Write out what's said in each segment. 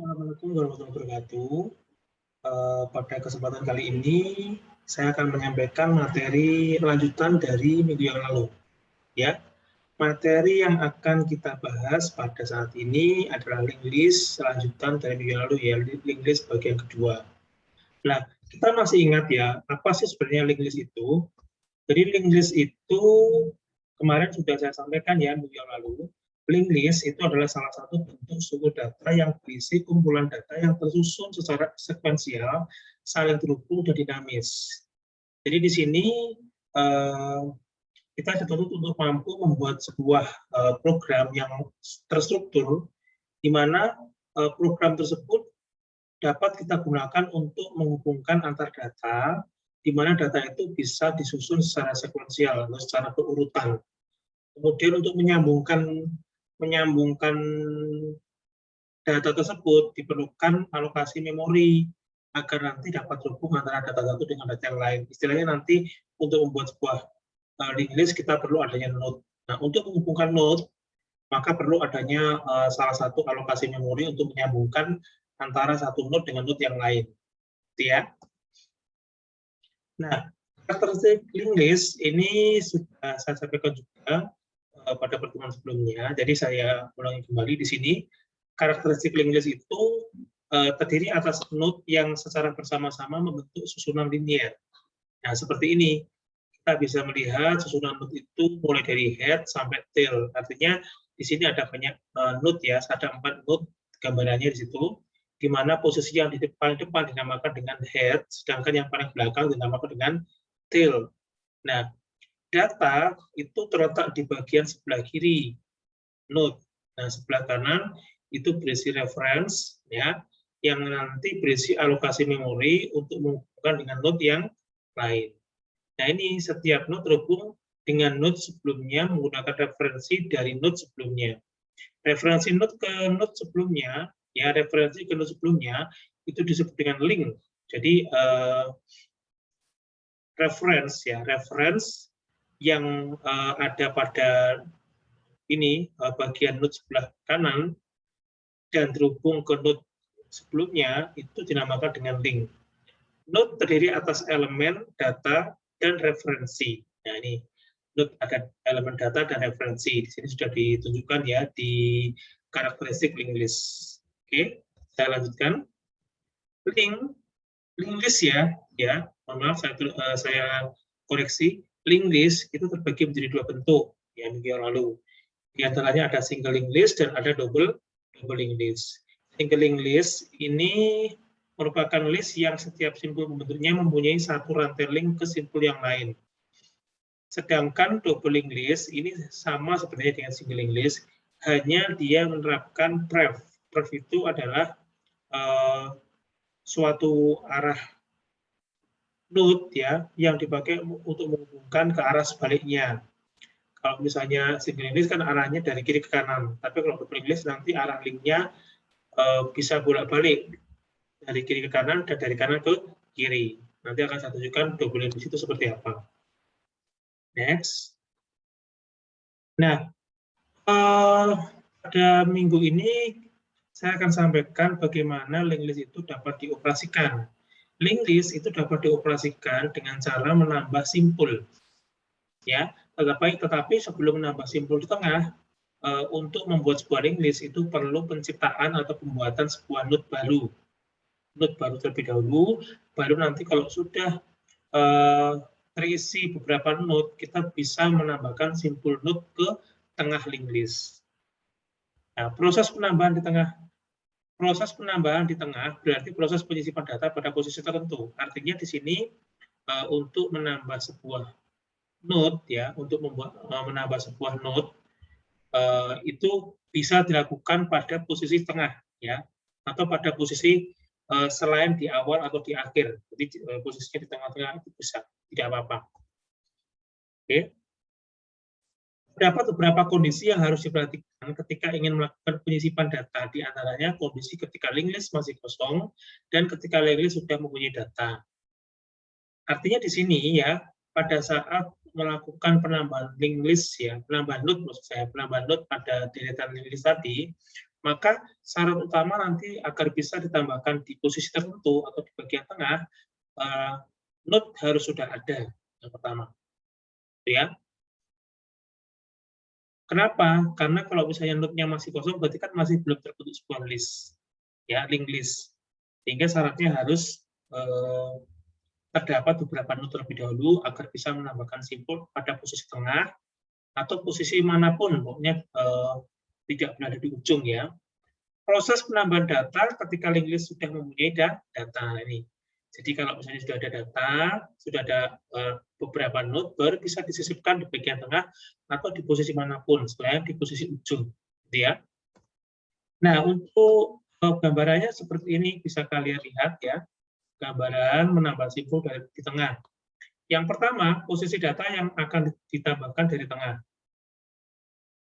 Assalamualaikum warahmatullahi wabarakatuh. Pada kesempatan kali ini, saya akan menyampaikan materi lanjutan dari minggu yang lalu. Ya, materi yang akan kita bahas pada saat ini adalah link list lanjutan dari minggu yang lalu, ya, link list bagian kedua. Nah, kita masih ingat ya, apa sih sebenarnya link list itu? Jadi link list itu kemarin sudah saya sampaikan ya minggu yang lalu. Link list itu adalah salah satu bentuk sumber data yang berisi kumpulan data yang tersusun secara sekuensial, saling terhubung dan dinamis. Jadi di sini kita dituntut untuk mampu membuat sebuah program yang terstruktur, di mana program tersebut dapat kita gunakan untuk menghubungkan antar data, di mana data itu bisa disusun secara sekuensial atau secara berurutan. Kemudian untuk menyambungkan data tersebut diperlukan alokasi memori agar nanti dapat terhubung antara data satu dengan data yang lain. Istilahnya nanti untuk membuat sebuah link list kita perlu adanya node. Nah, untuk menghubungkan node maka perlu adanya salah satu alokasi memori untuk menyambungkan antara satu node dengan node yang lain. Ya. Nah, karakteristik link list ini sudah saya sampaikan juga pada pertemuan sebelumnya. Jadi saya ulangi kembali di sini. Karakteristik link list itu terdiri atas node yang secara bersama-sama membentuk susunan linier. Nah, seperti ini. Kita bisa melihat susunan node itu mulai dari head sampai tail. Artinya di sini ada banyak node ya, ada 4 node gambarannya di situ, di mana posisi yang di paling depan dinamakan dengan head, sedangkan yang paling belakang dinamakan dengan tail. Nah, data itu terletak di bagian sebelah kiri node. Nah, sebelah kanan itu berisi reference ya, yang nanti berisi alokasi memori untuk menghubungkan dengan node yang lain. Nah, ini setiap node terhubung dengan node sebelumnya menggunakan referensi dari node sebelumnya. Referensi node ke node sebelumnya, ya referensi ke node sebelumnya itu disebut dengan link. Jadi reference ya, reference yang ada pada ini bagian node sebelah kanan dan terhubung ke node sebelumnya itu dinamakan dengan link. Node terdiri atas elemen, data, dan referensi. Nah, ini node ada elemen data dan referensi. Di sini sudah ditunjukkan ya di karakteristik link list. Oke, saya lanjutkan. Link list ya, mohon maaf saya koreksi. Link list itu terbagi menjadi dua bentuk ya minggu yang lalu. Di antaranya ada single link list dan ada double link list. Single link list ini merupakan list yang setiap simpul pembentuknya mempunyai satu rantai link ke simpul yang lain. Sedangkan double link list ini sama sebenarnya dengan single link list, hanya dia menerapkan pref. Pref itu adalah suatu arah node ya yang dipakai untuk menghubungkan ke arah sebaliknya. Kalau misalnya single link list kan arahnya dari kiri ke kanan, tapi kalau double link list nanti arah linknya bisa bolak-balik dari kiri ke kanan dan dari kanan ke kiri. Nanti akan saya tunjukkan double link list itu seperti apa. Next. Nah, pada minggu ini saya akan sampaikan bagaimana link list itu dapat dioperasikan. Link list itu dapat dioperasikan dengan cara menambah simpul. Ya, tetapi sebelum menambah simpul di tengah, untuk membuat sebuah link list itu perlu penciptaan atau pembuatan sebuah node baru. Node baru terlebih dahulu, baru nanti kalau sudah terisi beberapa node, kita bisa menambahkan simpul node ke tengah link list. Nah, proses penambahan di tengah berarti proses penyisipan data pada posisi tertentu. Artinya di sini untuk menambah sebuah node ya, untuk menambah sebuah node itu bisa dilakukan pada posisi tengah ya, atau pada posisi selain di awal atau di akhir. Jadi posisinya di tengah-tengah itu bisa, tidak apa-apa. Oke. Terdapat beberapa kondisi yang harus diperhatikan ketika ingin melakukan penyisipan data, di antaranya kondisi ketika link list masih kosong dan ketika link list sudah mempunyai data. Artinya di sini ya, pada saat melakukan penambahan link list ya, penambahan node maksud saya, penambahan node pada deretan link list tadi, Maka syarat utama nanti agar bisa ditambahkan di posisi tertentu atau di bagian tengah, node harus sudah ada yang pertama, ya. Kenapa? Karena kalau misalnya node-nya masih kosong, berarti kan masih belum terbentuk sebuah list, ya, linked list. Sehingga syaratnya harus terdapat beberapa node terlebih dahulu agar bisa menambahkan simpul pada posisi tengah atau posisi manapun, pokoknya tidak berada di ujung, ya. Proses penambahan data ketika linked list sudah mempunyai data ini. Jadi kalau misalnya sudah ada data, sudah ada beberapa node, baru bisa disisipkan di bagian tengah atau di posisi manapun, selain di posisi ujung, gitu ya. Nah, untuk gambarannya seperti ini bisa kalian lihat ya, gambaran menambah simpul di tengah. Yang pertama, posisi data yang akan ditambahkan dari tengah.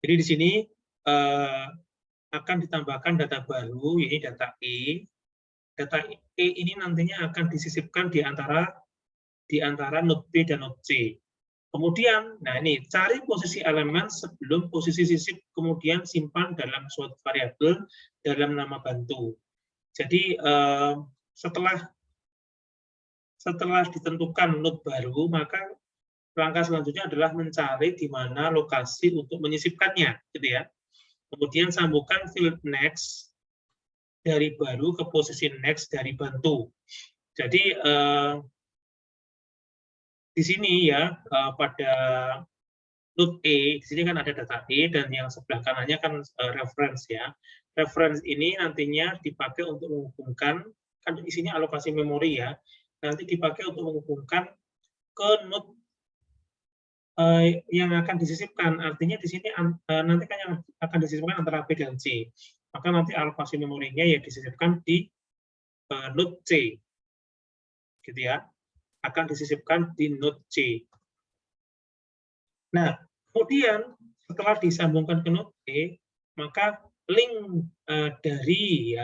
Jadi di sini akan ditambahkan data baru, ini data E. Data E ini nantinya akan disisipkan di antara node B dan node C. Kemudian, nah ini, cari posisi elemen sebelum posisi sisip, kemudian simpan dalam suatu variabel dalam nama bantu. Jadi, setelah ditentukan node baru, maka langkah selanjutnya adalah mencari di mana lokasi untuk menyisipkannya, gitu ya. Kemudian sambungkan field next dari baru ke posisi next dari bantu. Jadi di sini ya pada node E, di sini kan ada data E dan yang sebelah kanannya kan reference ya. Reference ini nantinya dipakai untuk menghubungkan, kan isinya alokasi memori ya, nanti dipakai untuk menghubungkan ke node yang akan disisipkan. Artinya di sini nanti kan yang akan disisipkan antara B dan C. Maka nanti alokasi memorinya ya disisipkan di node C, gitu ya. Akan disisipkan di node C. Nah, kemudian setelah disambungkan ke node C, maka link dari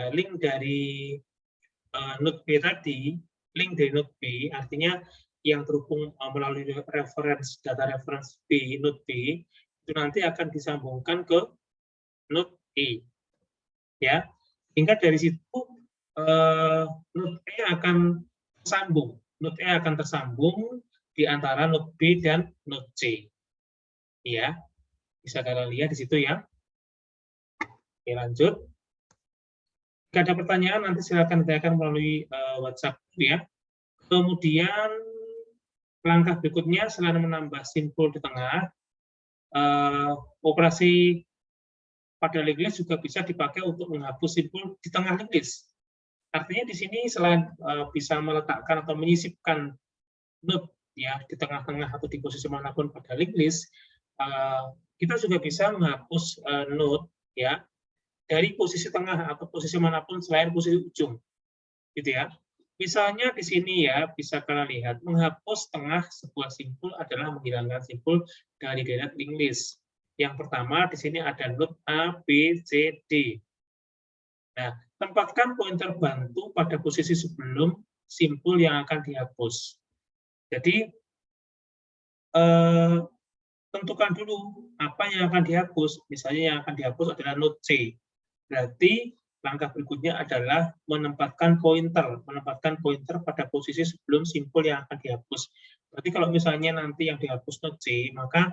node B tadi, link dari node B, artinya yang terhubung melalui data reference B, node B, itu nanti akan disambungkan ke node E. Ya, sehingga dari situ node E akan tersambung. Node E akan tersambung di antara node B dan node C. Ya, bisa kalian lihat di situ ya. Oke, lanjut. Jika ada pertanyaan, nanti silakan tanyakan melalui WhatsApp ya. Kemudian langkah berikutnya selain menambah simpul di tengah, operasi pada linked list juga bisa dipakai untuk menghapus simpul di tengah linked list. Artinya di sini selain bisa meletakkan atau menyisipkan node ya di tengah-tengah atau di posisi manapun pada linked list, kita juga bisa menghapus node ya dari posisi tengah atau posisi manapun selain posisi ujung, gitu ya. Misalnya di sini ya, bisa kalian lihat, menghapus tengah sebuah simpul adalah menghilangkan simpul dari deret linked list. Yang pertama, di sini ada node A, B, C, D. Nah, tempatkan pointer bantu pada posisi sebelum simpul yang akan dihapus. Jadi, tentukan dulu apa yang akan dihapus. Misalnya yang akan dihapus adalah node C. Berarti langkah berikutnya adalah menempatkan pointer pada posisi sebelum simpul yang akan dihapus. Berarti kalau misalnya nanti yang dihapus node C, maka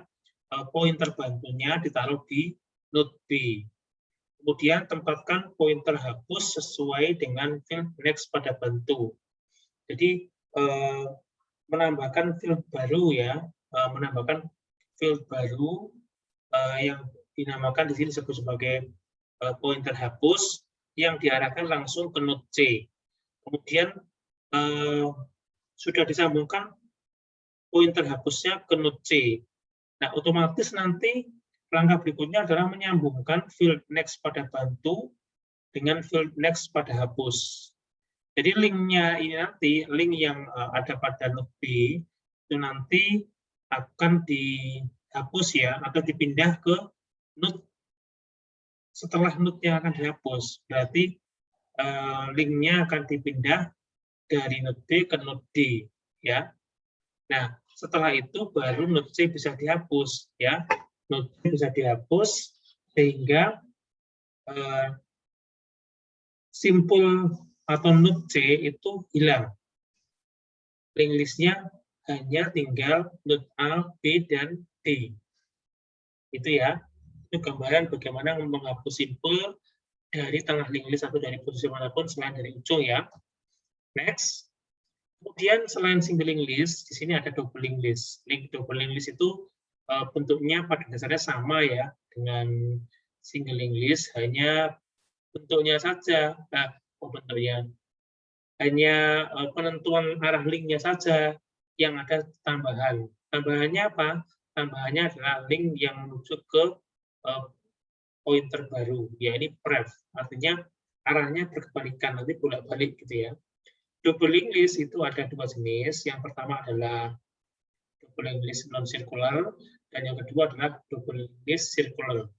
pointer bantunya ditaruh di node B. Kemudian tempatkan pointer hapus sesuai dengan field next pada bantu. Jadi menambahkan field baru ya, menambahkan field baru yang dinamakan di sini disebut sebagai pointer hapus yang diarahkan langsung ke node C. Kemudian sudah disambungkan pointer hapusnya ke node C. Nah, otomatis nanti langkah berikutnya adalah menyambungkan field next pada bantu dengan field next pada hapus. Jadi linknya ini nanti, link yang ada pada node B, itu nanti akan dihapus ya, atau dipindah ke node setelah node yang akan dihapus. Berarti linknya akan dipindah dari node B ke node D. Ya. Nah, setelah itu baru node C bisa dihapus. Ya. Node C bisa dihapus sehingga simpul atau node C itu hilang. Link list-nya hanya tinggal node A, B, dan D. Itu ya. Itu gambaran bagaimana menghapus simpul dari tengah link list atau dari posisi manapun selain dari ujung ya. Next. Kemudian selain single link list, di sini ada double link list. Double link list itu bentuknya pada dasarnya sama ya dengan single link list, hanya bentuknya saja, bentuknya hanya penentuan arah linknya saja yang ada tambahan. Tambahannya apa? Tambahannya adalah link yang menuju ke pointer baru, yaitu pref. Artinya arahnya berkebalikan, nanti bolak-balik gitu ya. Double link list itu ada dua jenis. Yang pertama adalah double link list non-circular, dan yang kedua adalah double link list circular.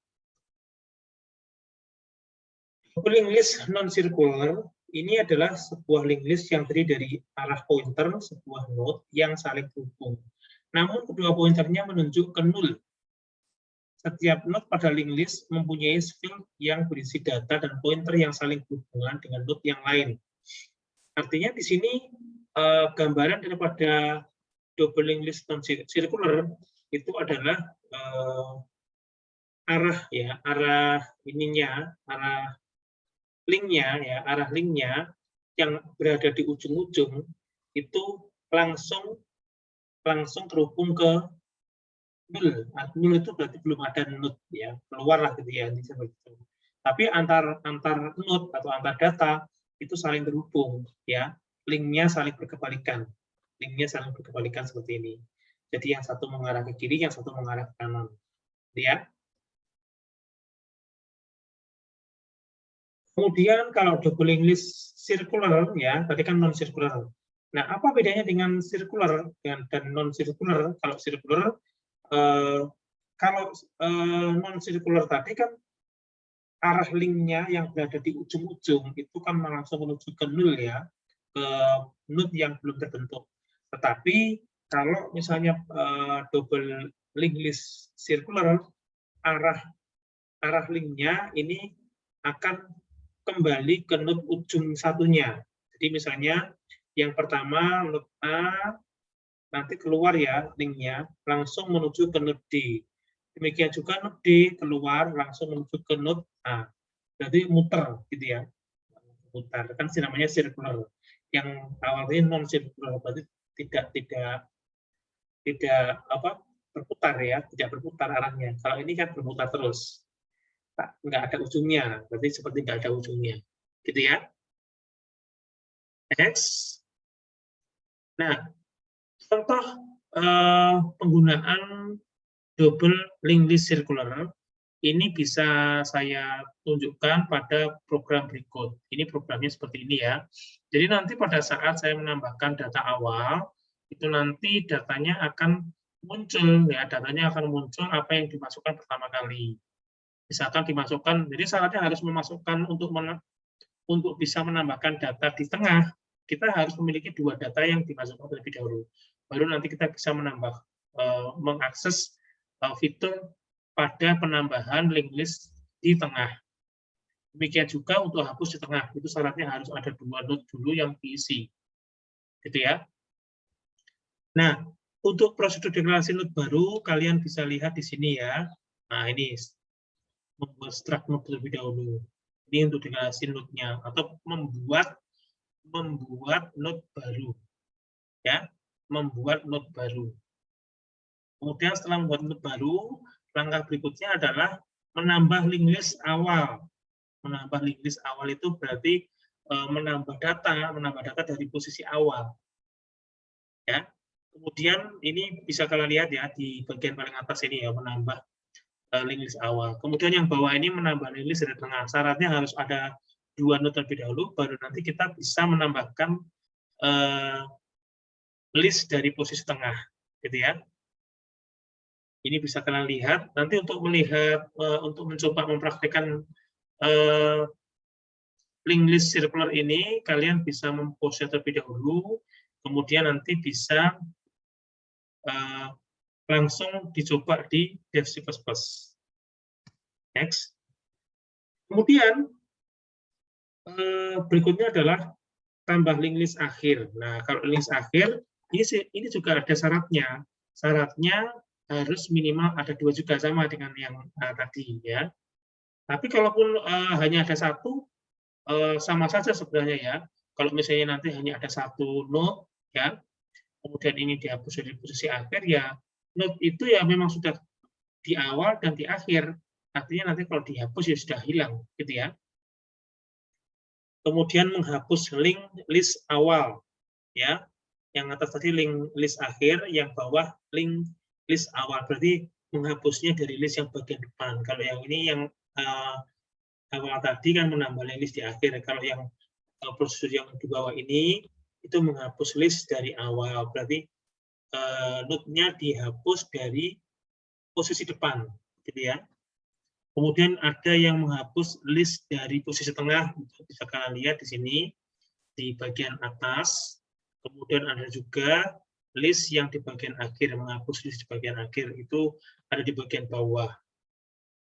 Double link list non-circular ini adalah sebuah link list yang terdiri dari arah pointer sebuah node yang saling terhubung. Namun kedua pointernya menunjuk ke nol. Setiap node pada link list mempunyai field yang berisi data dan pointer yang saling berhubungan dengan node yang lain. Artinya di sini gambaran daripada double link list non-circular itu adalah arah ininya, arah linknya yang berada di ujung-ujung itu langsung terhubung ke nol. Nol itu berarti belum ada node ya, keluarlah gitu ya. Tapi antar node atau antar data itu saling terhubung ya, linknya saling berkebalikan seperti ini. Jadi yang satu mengarah ke kiri, yang satu mengarah ke kanan ya. Kemudian kalau double link list circular ya, tadi kan non circular. Nah, apa bedanya dengan circular dan non circular? Kalau circular non circular tadi kan arah linknya yang berada di ujung-ujung itu kan langsung menuju ke nol ya, ke node yang belum terbentuk. Tetapi kalau misalnya double link list circular, arah linknya ini akan kembali ke node ujung satunya. Jadi misalnya yang pertama node A, nanti keluar ya linknya, langsung menuju ke node D. Demikian juga node D keluar langsung menuju ke node A. Berarti muter gitu ya. Muter kan namanya circular. Yang awalnya non circular berarti tidak berputar ya, tidak berputar arahnya. Kalau ini kan berputar terus. Nggak ada ujungnya, berarti seperti nggak ada ujungnya. Gitu ya. Next. Nah, contoh penggunaan double link list circular ini bisa saya tunjukkan pada program berikut. Ini programnya seperti ini ya. Jadi nanti pada saat saya menambahkan data awal, itu nanti datanya akan muncul ya, datanya akan muncul apa yang dimasukkan pertama kali. Misalkan dimasukkan, jadi syaratnya harus memasukkan untuk bisa menambahkan data di tengah, kita harus memiliki dua data yang dimasukkan terlebih dahulu. Baru nanti kita bisa menambah, mengakses fitur pada penambahan link list di tengah. Demikian juga untuk hapus di tengah, itu syaratnya harus ada dua node dulu yang diisi. Gitu ya. Nah, untuk prosedur deklarasi node baru, kalian bisa lihat di sini ya. Nah, ini membuat struct node terlebih dahulu. Ini untuk deklarasi node-nya atau membuat node baru. Ya, membuat node baru. Kemudian setelah membuat node baru, langkah berikutnya adalah menambah link list awal. Menambah link list awal itu berarti menambah data dari posisi awal. Ya. Kemudian ini bisa kalian lihat ya di bagian paling atas ini ya, menambah link list awal. Kemudian yang bawah ini menambah link list dari tengah. Syaratnya harus ada dua node terlebih dahulu, baru nanti kita bisa menambahkan list dari posisi tengah, gitu ya. Ini bisa kalian lihat. Nanti untuk melihat, untuk mencoba mempraktikkan link list circular ini, kalian bisa memposnya terlebih dahulu, kemudian nanti bisa langsung dicoba di Dev C++. Next. Kemudian Berikutnya adalah tambah link list akhir. Nah, kalau link list akhir, ini juga ada syaratnya. Syaratnya harus minimal ada 2 juga, sama dengan yang tadi ya. Tapi kalaupun hanya ada 1, sama saja sebenarnya ya. Kalau misalnya nanti hanya ada 1 node ya, kemudian ini dihapus dari posisi akhir ya, node itu ya memang sudah di awal dan di akhir. Artinya nanti kalau dihapus ya sudah hilang gitu ya. Kemudian menghapus link list awal ya. Yang atas tadi link list akhir, yang bawah link list awal. Berarti menghapusnya dari list yang bagian depan. Kalau yang ini yang awal tadi kan menambah list di akhir. Kalau yang prosedur yang di bawah ini itu menghapus list dari awal. Berarti node-nya dihapus dari posisi depan, gitu ya. Kemudian ada yang menghapus list dari posisi tengah, bisa kalian lihat di sini di bagian atas. Kemudian ada juga list yang di bagian akhir, menghapus list di bagian akhir itu ada di bagian bawah.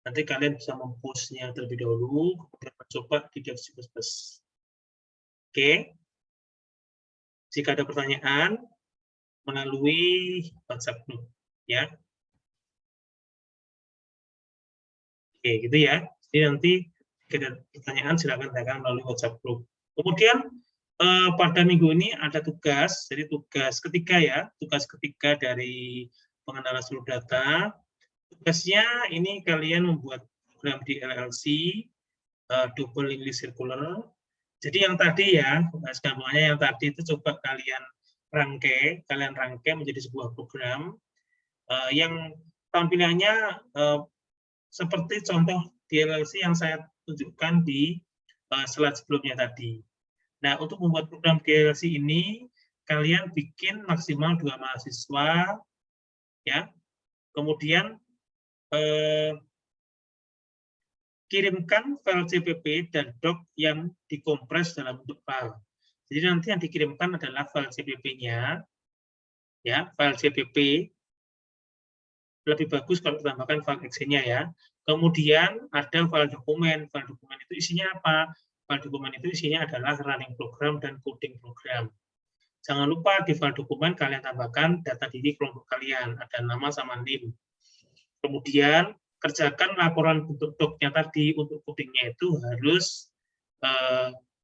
Nanti kalian bisa mempushnya terlebih dahulu, kemudian mencoba di DevC++. Oke. Jika ada pertanyaan melalui WhatsApp group, ya. Oke, gitu ya. Jadi nanti jika ada pertanyaan silakan tanyakan melalui WhatsApp group. Kemudian pada minggu ini ada tugas, jadi tugas ketiga ya, tugas ketiga dari pengenalan seluruh data. Tugasnya ini kalian membuat program di LLC, double link list circular. Jadi yang tadi ya, tugas gabungannya yang tadi itu coba kalian rangkai menjadi sebuah program yang tampilannya seperti contoh di LLC yang saya tunjukkan di slide sebelumnya tadi. Nah, untuk membuat program DLC ini, kalian bikin maksimal 2 mahasiswa, ya. Kemudian kirimkan file CPP dan doc yang dikompres dalam bentuk file. Jadi nanti yang dikirimkan adalah file CPP-nya, ya, file CPP. Lebih bagus kalau ditambahkan file exe-nya ya. Kemudian ada file dokumen. File dokumen itu isinya apa? File dokumen itu isinya adalah running program dan coding program. Jangan lupa di file dokumen kalian tambahkan data diri kelompok kalian, ada nama sama NIM. Kemudian kerjakan laporan bentuk doc-nya tadi, untuk codingnya itu harus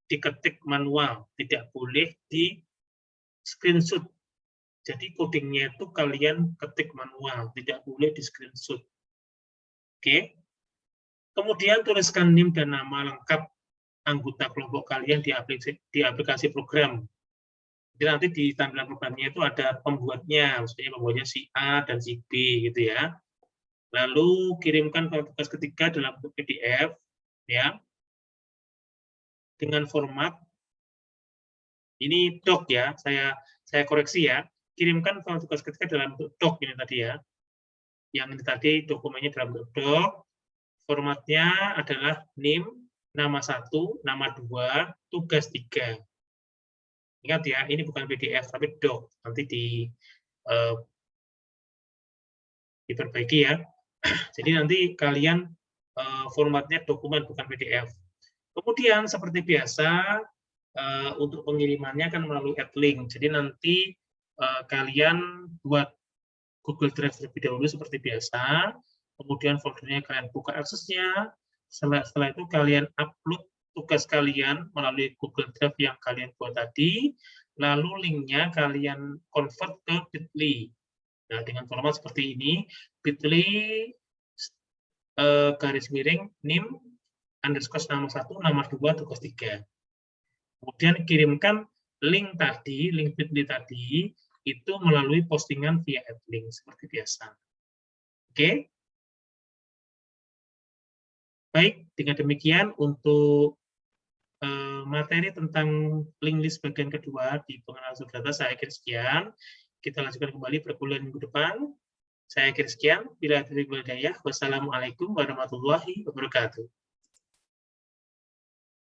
diketik manual, tidak boleh di screenshot. Jadi codingnya itu kalian ketik manual, tidak boleh di screenshot. Oke. Kemudian tuliskan NIM dan nama lengkap anggota kelompok kalian di aplikasi program. Jadi nanti di tampilan programnya itu ada pembuatnya, misalnya pembuatnya si A dan si B gitu ya. Lalu kirimkan file tugas ketiga dalam bentuk PDF ya. Dengan format ini doc ya, saya koreksi ya. Kirimkan file tugas ketiga dalam bentuk doc ini tadi ya. Yang ini tadi dokumennya dalam bentuk doc. Formatnya adalah NIM, nama 1, nama 2, tugas 3. Ingat ya, ini bukan PDF tapi doc. Nanti diperbaiki ya. Jadi nanti kalian formatnya dokumen bukan PDF. Kemudian seperti biasa untuk pengirimannya kan melalui AdLink. Jadi nanti kalian buat Google Drive terlebih dahulu seperti biasa. Kemudian foldernya kalian buka aksesnya. Setelah itu kalian upload tugas kalian melalui Google Drive yang kalian buat tadi. Lalu linknya kalian convert ke Bitly. Nah, dengan format seperti ini, Bitly garis miring NIM underscore nama 1, nama 2, tugas 3. Kemudian kirimkan link tadi, link Bitly tadi, itu melalui postingan via AdLink seperti biasa. Oke? Baik, dengan demikian untuk materi tentang link list bagian kedua di pengenalan sumber data saya akhiri sekian. Kita lanjutkan kembali perkuliahan minggu depan. Saya akhiri sekian. Bila ada hidayah, wassalamualaikum warahmatullahi wabarakatuh.